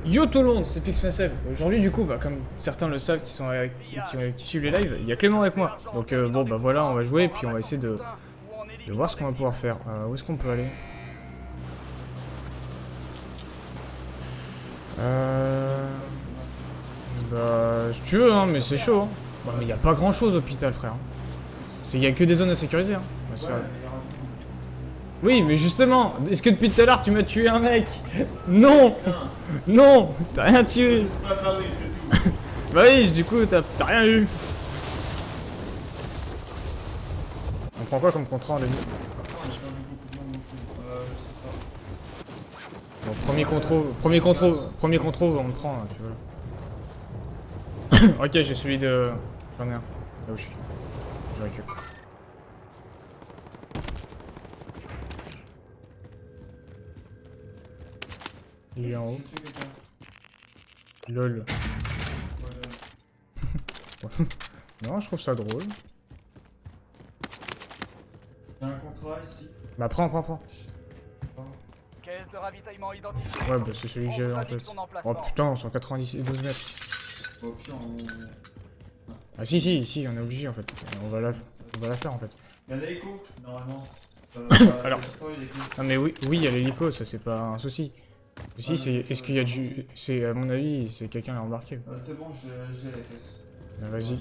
Yo tout le monde, c'est Pixmaseb. Aujourd'hui du coup, comme certains le savent qui suivent les lives, il y a Clément avec moi. Donc bon bah voilà, on va jouer puis on va essayer de voir ce qu'on va pouvoir faire. Où est-ce qu'on peut aller? Bah si tu veux hein, mais c'est chaud hein. Bah mais il y a pas grand chose au hôpital frère. Il y a que des zones à sécuriser hein. On va se faire... Oui mais justement, est-ce que depuis tout à l'heure tu m'as tué un mec? Non. Non, t'as rien tué. C'est pas parler, c'est tout. Bah oui, du coup, t'as rien eu. On prend quoi comme contrat en début? Bon, premier contrôle, on le prend, hein, puis voilà. Ok, j'ai celui de... J'en ai un, là où je suis. Je récupère. Il est en haut. LOL. Non, je trouve ça drôle. J'ai un contrat ici. Bah prends. Caisse de ravitaillement identifiée. Ouais, bah c'est celui que j'ai en fait. Oh putain, 192 mètres. Au pire, Ah si, on est obligé en fait. On va la faire en fait. il y a un hélico, normalement. Alors. Ah mais oui, il y a l'hélico, ça c'est pas un souci. Le souci c'est, est-ce qu'il y a du... C'est, à mon avis, c'est quelqu'un qui l'a embarqué. C'est bon, j'ai la caisse. Ah, vas-y.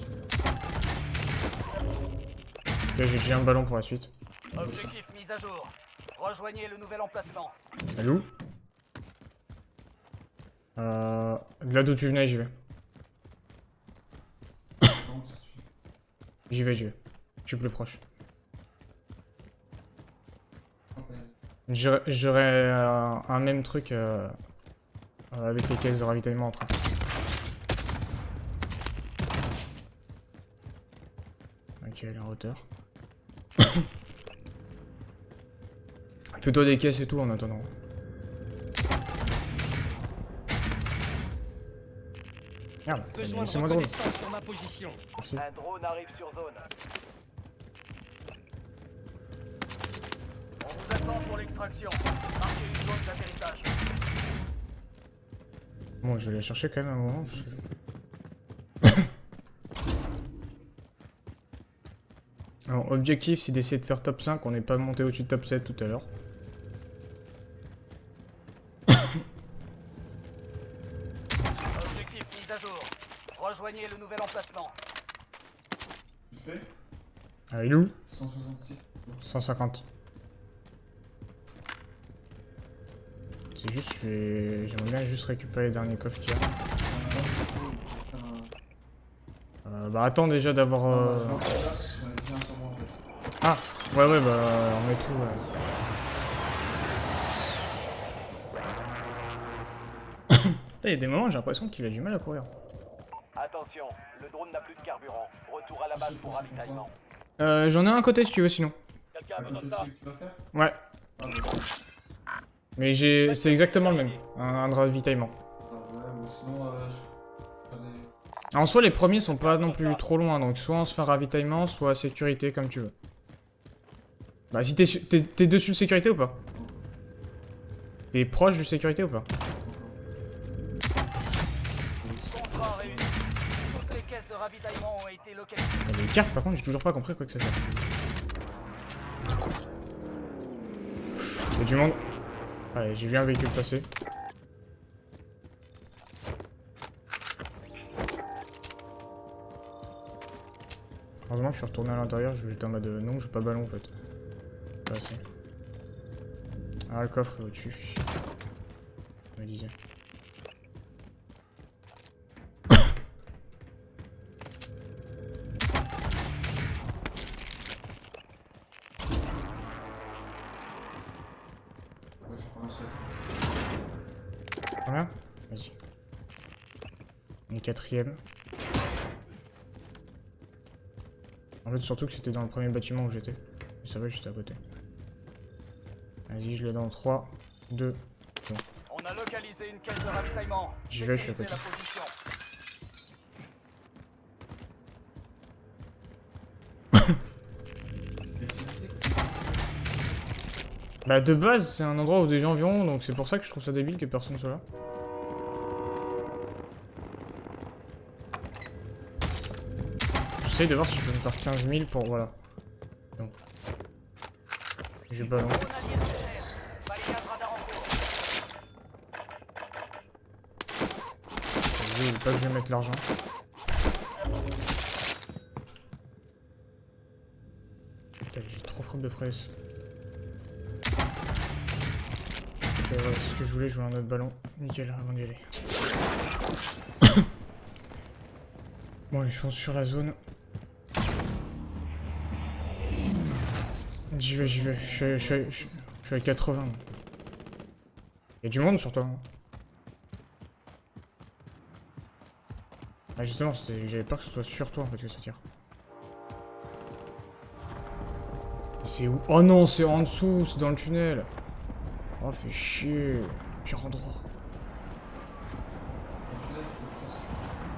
Ok, j'ai déjà un ballon pour la suite. Objectif mis à jour. Rejoignez le nouvel emplacement. Elle est où? Là d'où tu venais, j'y vais. J'y vais. Je suis plus proche. J'aurais un même truc avec les caisses de ravitaillement après. Ok, elle est en hauteur. Fais-toi des caisses et tout en attendant. Merde, laissez-moi drone. Merci. Un drone arrive sur zone. On vous attend pour l'extraction. Marquez une zone d'atterrissage. Bon, je vais la chercher quand même un moment. Parce que... Alors, objectif, c'est d'essayer de faire top 5. On n'est pas monté au-dessus de top 7 tout à l'heure. Objectif mis à jour. Rejoignez le nouvel emplacement. Tu fais Ah, il est où? 166. 150. C'est juste, j'aimerais bien juste récupérer les derniers coffres qu'il y a. Bah attends déjà d'avoir... Ah, ouais, bah on met tout, Il y a des moments, j'ai l'impression qu'il a du mal à courir. Attention, le drone n'a plus de carburant. Retour à la base pour ravitaillement. J'en ai un à côté si tu veux sinon. Quelqu'un veut notre ça? Ouais. Mais c'est exactement le même, un ravitaillement. En soi, les premiers sont pas non plus trop loin, donc soit on se fait un ravitaillement, soit sécurité, comme tu veux. Bah si t'es dessus de sécurité ou pas? T'es proche du sécurité ou pas? Contrat réussi. Toutes les caisses de ravitaillement ont été localisées. Les cartes par contre, j'ai toujours pas compris quoi que ça sert. Y'a du monde. Allez, j'ai vu un véhicule passer. Heureusement que je suis retourné à l'intérieur, j'étais en mode non, j'ai pas ballon en fait. Pas assez. Ah, le coffre est au-dessus. Je me disais. Combien? Vas-y. On est quatrième. En fait, surtout que c'était dans le premier bâtiment où j'étais. Mais ça va, juste à côté. Vas-y, je l'ai dans 3, 2, bon. On a localisé une caisse de ravitaillement. J'y vais, je suis à côté. Sécurisez la position. Bah de base, c'est un endroit où des gens viendront, donc c'est pour ça que je trouve ça débile que personne soit là. J'essaye de voir si je peux me faire 15 000 pour... Voilà. Non. J'ai ballon. Drone allié dans les airs. Balayage radar en cours. Je veux pas que je vais mettre l'argent. Putain, j'ai trop frappe de fraises. Ok, voilà, c'est ce que je voulais un autre ballon. Nickel, avant d'y aller. Bon, allez, je fonce sur la zone. J'y vais, j'y vais. Je suis à 80. Y'a du monde sur toi. Hein. Ah, justement, j'avais peur que ce soit sur toi en fait que ça tire. C'est où? Oh non, c'est en dessous, c'est dans le tunnel. Oh, fait chier. Pire endroit.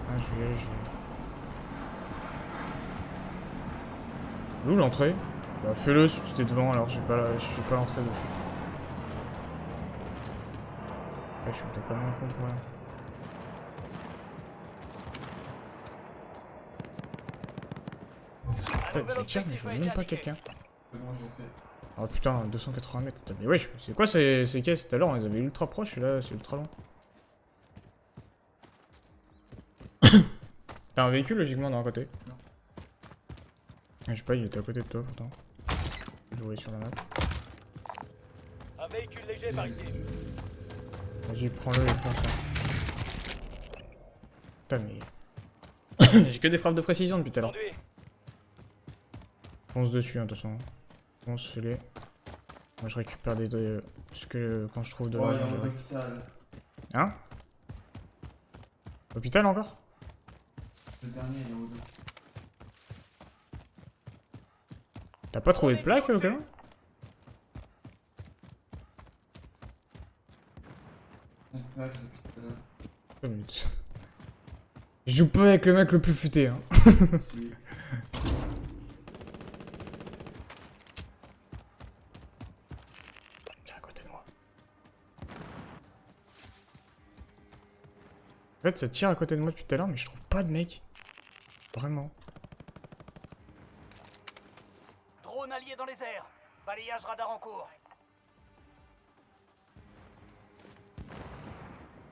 Ah, je vais y aller, je vais. Où l'entrée? Bah, fais-le si tu t'es devant, alors j'ai pas l'entrée dessus. Ouais, je suis totalement un con pour rien. Putain, mais ça tire, mais je vois même pas quelqu'un. C'est bon, j'ai fait. Oh putain, 280 mètres. Putain, mais wesh, c'est quoi ces caisses? Tout à l'heure, on les avait ultra proches, et là, c'est ultra long. T'as un véhicule, logiquement, d'un côté? Non. Je sais pas, il était à côté de toi, pourtant. Je voyais sur la map. Un véhicule léger par ici. Vas-y, prends-le et fonce. Putain, mais... J'ai que des frappes de précision depuis tout à l'heure. Conduit. Fonce dessus, hein, de toute façon. Fonce, fais-les. Moi, je récupère des... ce que... Quand je trouve de Ouais, l'argent, il y a je un récupère. hôpital. Hein? Hôpital encore? Le dernier, il est au dos. T'as pas trouvé de plaque, au cas où? C'est une plaque depuis tout à l'heure. Oh, mais tu- Je joue pas avec le mec le plus futé, hein. Si. Tiens, à côté de moi. En fait, ça tire à côté de moi depuis tout à l'heure, mais je trouve pas de mec. Vraiment. Drone allié dans les airs. Balayage radar en cours.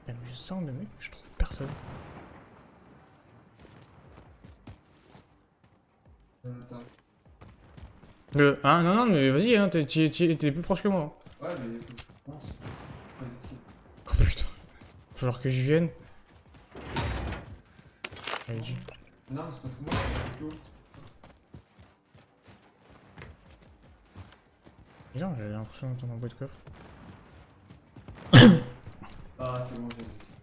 Putain, mais je sens le mec, mais je trouve personne. Attends. Hein, non, non, mais vas-y, hein, t'es plus proche que moi. Ouais, mais faut que je pense. Vas-y, esquive. Oh putain. Va falloir que je vienne. Allez, dis. Non, mais c'est parce que moi, je suis plus haut. Bizarre, j'avais l'impression d'entendre un bruit de coffre. Ah, c'est bon, j'ai les esquives.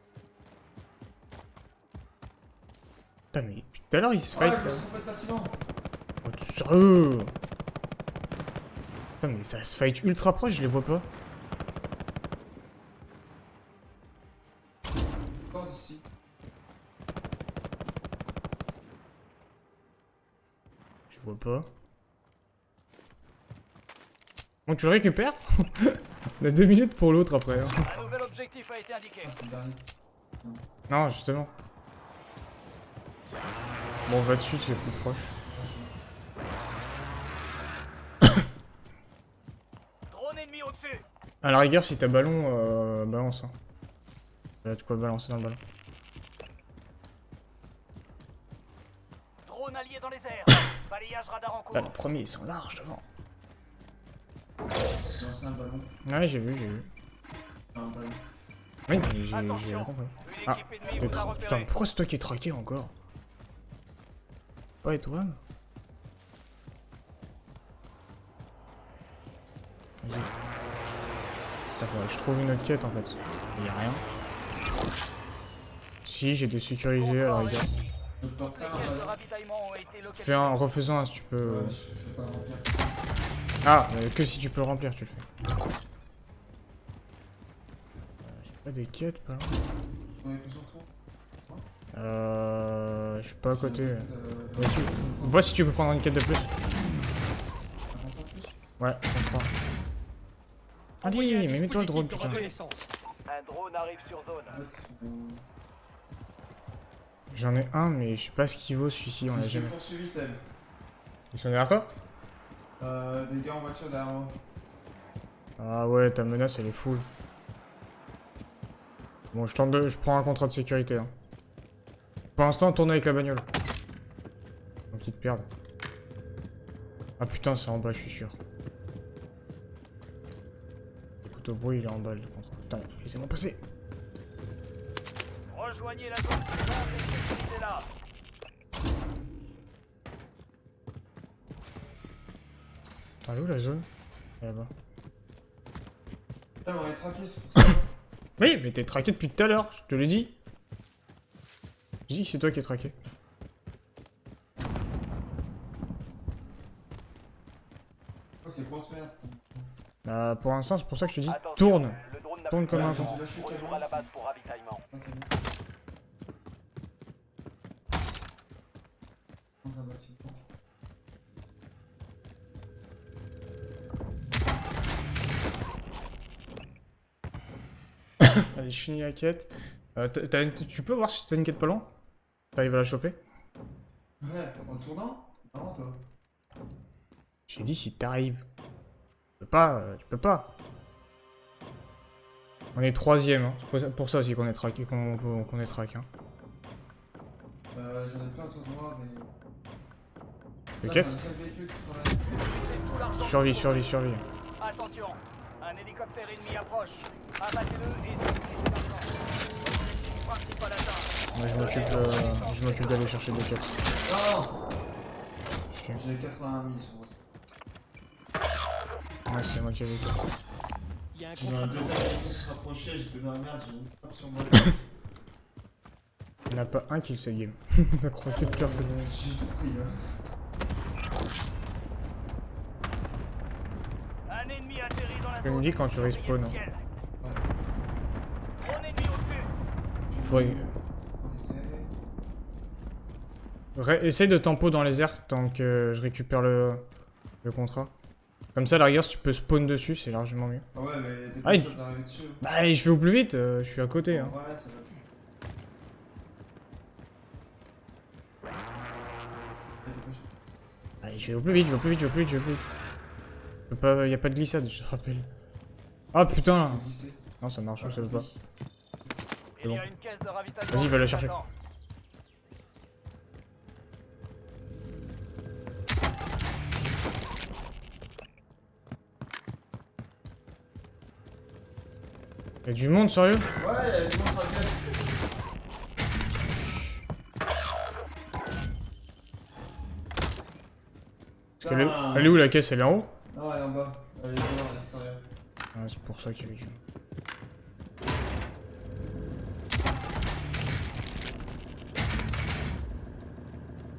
Putain, mais depuis tout à l'heure, il se Ouais, fight je là. me suis pas de bâtiment. Oh, t'es sérieux? Putain, mais ça se fight ultra proche, je les vois pas. Encore d'ici. Je les vois pas. Bon, tu le récupères? On a 2 minutes pour l'autre après. Hein. Un nouvel objectif a été indiqué. Ah, c'est le dernier. Non, justement. Bon, va dessus, tu es plus proche. Drone ennemi au-dessus. À la rigueur, si t'as ballon, balance. Hein. T'as de quoi balancer dans le ballon. Drone allié dans les airs. Balayage radar en cours. Ah, les premiers, ils sont larges devant. J'ai lancé un ballon. Ouais, j'ai vu, j'ai vu. Un ballon. Oui, mais j'ai Attention, compris. une Ah, équipe ennemie le vous a tra- Putain, repéré. pourquoi c'est toi qui es traqué encore? Pas étoile? Vas-y. Putain, faudrait que je trouve une autre quête en fait. Mais y'a rien. Si, j'ai des sécurisés à la rigueur. Je peux t'en Toutes les faire un caisses de ballon. ravitaillement ont été localisées. Fais un, refais-en un si tu peux. Ouais, je peux pas remplir. Ah, que si tu peux le remplir, tu le fais. J'ai pas des quêtes, pas. On est plus sur trop. Je suis pas à côté. Mais vois si tu peux prendre une quête de plus. Encore plus. Ouais, on prend. Allez, mais mets-toi le drone, Dispositif de putain. reconnaissance. Un drone arrive sur zone. En fait, J'en ai un, mais je sais pas ce qu'il vaut celui-ci, on l'a j'ai jamais. poursuivi celle. Ils sont derrière toi? Des gars en voiture derrière moi. Ah ouais, ta menace elle est full. Bon, je prends un contrat de sécurité. Hein. Pour l'instant, tourne avec la bagnole. Donc ils te perdent. Ah putain, c'est en bas, je suis sûr. Écoute, au bruit, il est en bas le contrat. Putain, laissez-moi passer. Rejoignez la zone suivante et sécurisez-la. Attends, elle est où la zone? Elle est là-bas. Putain, on est traqué, c'est pour ça. Oui, mais t'es traqué depuis tout à l'heure, je te l'ai dit. J'ai dit que c'est toi qui es traqué. Oh, c'est grosse merde. Bah, pour l'instant, c'est pour ça que je te dis, Attention, tourne. le drone n'a Tourne plus comme un de con. temps. Retour à la base pour ravitaillement. Dans un bâtiment. Allez, je finis la quête. Tu peux voir si t'as une quête pas loin? T'arrives à la choper? Ouais, en tournant? Non, toi. J'ai dit si t'arrives. Tu peux pas, tu peux pas. On est troisième, hein. C'est pour ça aussi qu'on est traqué, qu'on est traqué. Hein. J'en ai plein autour de moi, mais. T'inquiète. Là, j'ai un seul véhicule qui sera là. C'est tout l'argent. Survie, survie, survie. Attention, un hélicoptère ennemi approche. Abattez-le et sécurisez l'argent. Objectif principal atteint. Moi je m'occupe d'aller chercher des quêtes. Non! Chier. J'ai 81 000 sur moi. Ouais, c'est moi qui ai les quêtes. Il y a un J'ai un contrat. deuxième véhicule qui se rapprochait, j'étais dans la merde, j'ai une frappe sur moi. Il n'y en a pas un qui le sait game. La croix c'est pire, c'est bon. J'ai tout pris là. Un ennemi atterrit dans la Tu me zone. dis quand tu Surveillez respawn, le hein. ciel. Drone ennemi au-dessus. Faut... On essaie. Essaye de tempo dans les airs tant que je récupère le contrat. Comme ça, à la rigueur, si tu peux spawn dessus, c'est largement mieux. Ah ouais, mais t'es Ah, pas il- sûr d'arriver dessus. Bah, je vais au plus vite, je suis à côté. Hein. Ouais, ça va. Allez, je vais au plus vite, je vais au plus vite, je vais au plus vite, je vais au plus vite. Y a pas de glissade, je te rappelle. Ah putain! Non, ça marche, ça veut pas. Il y bon. a une caisse de ravitaillement. Vas-y, va la qui chercher. t'attend. Y'a du monde, sérieux? Ouais, il y a du monde sur la caisse. Parce qu'elle est... Elle est où la caisse? Elle est en haut? Non, elle est en bas. Elle est dehors, à l'extérieur. Ah, c'est pour ça qu'il y a eu du...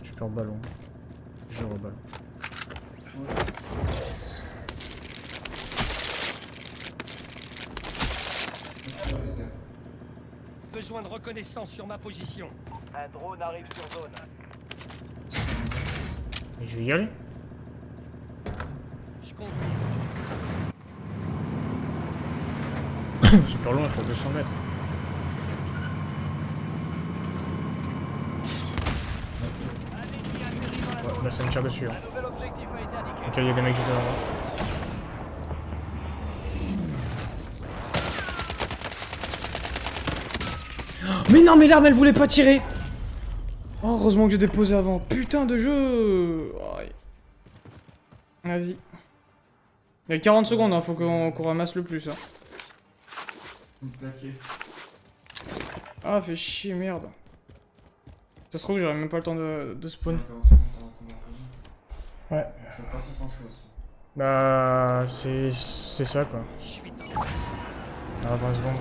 Je perds le ballon. Je reballe. Besoin de reconnaissance sur ma position. Un drone arrive sur zone. Et je vais y aller? Je conduis. Super loin, je suis à 200 mètres. Un ennemi atterrit dans la Ouais, zone. là ça me tire dessus. Hein. Un nouvel objectif a été indiqué. Ok, il y a des mecs juste devant moi. Mais non, mais l'arme elle voulait pas tirer! Oh, heureusement que j'ai déposé avant. Putain de jeu! Aïe. Vas-y. Il y a 40 secondes, hein, faut qu'on ramasse le plus. Hein. Vous me plaquez. Ah, fait chier, merde. Ça se trouve que j'aurais même pas le temps de spawn. Ouais. Je peux pas faire grand chose. Bah, c'est ça quoi. Je suis dans. Ah, 20 secondes.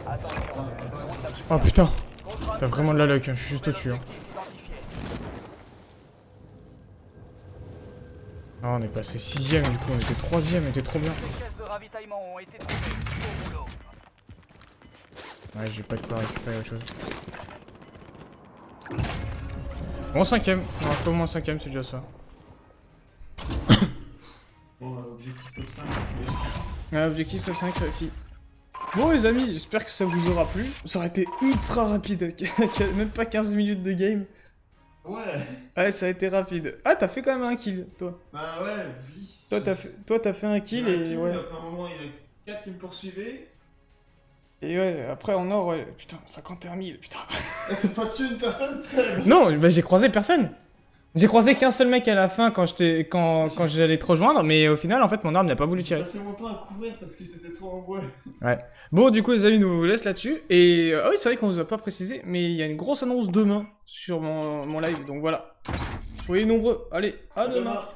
Attention, Oh putain! contrat T'as vraiment de la luck, hein, je suis juste au-dessus. Hein. objectif identifié. Ah, on est passé 6ème du coup, on était 3ème, on était trop bien. Les caisses de ravitaillement ont été trouvées. Au boulot. Ouais, j'ai pas de quoi récupérer autre chose. Bon, 5ème. Il en faut au moins 5ème, c'est déjà ça. Bon, au pire, Objectif top 5, réussi. Objectif top 5 réussi. Bon les amis, j'espère que ça vous aura plu. Ça aurait été ultra rapide, même pas 15 minutes de game. Ouais. Ouais, ça a été rapide. Ah, t'as fait quand même un kill, toi. Bah ouais, oui. Toi, t'as fait un kill et ouais. À un moment, il y en a 4 qui me poursuivaient. Et ouais, après en or, ouais, putain, 51 000, putain. T'as pas tué une personne seule. Non, bah j'ai croisé personne. J'ai croisé qu'un seul mec à la fin quand j'allais te rejoindre, mais au final, en fait, mon arme n'a pas voulu J'ai tirer. passé mon temps à courir parce que c'était trop en bruit. Ouais. Bon, du coup, les amis, nous vous laisse là-dessus. Et ah oui, c'est vrai qu'on vous a pas précisé, mais il y a une grosse annonce demain sur mon live, donc voilà. Soyez nombreux. Allez, à demain.